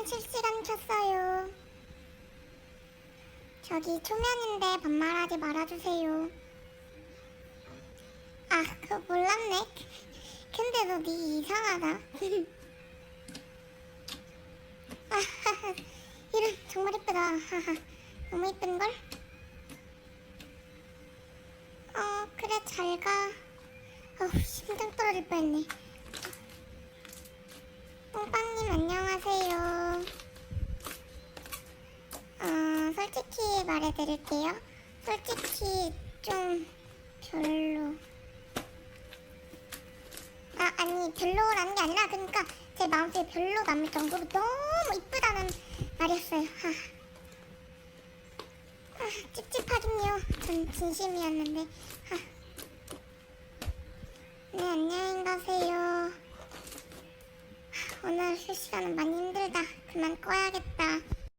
저는 실시간 켰어요. 저기 초면인데 반말하지 말아주세요. 아, 그거 몰랐네. 근데 너 니 이상하다. 아, 이름 정말 이쁘다. 너무 이쁜걸? 그래, 잘 가. 심장 떨어질 뻔했네. 뽕빵님 안녕하세요. 솔직히 말해드릴게요. 솔직히 좀 별로. 아니 별로라는 게 아니라 그러니까 제 마음속에 별로 남을 정도로 너무 이쁘다는 말이었어요. 찝찝하긴요. 전 진심이었는데. 네, 안녕히 가세요. 오늘 실시간은 많이 힘들다. 그만 꺼야겠다.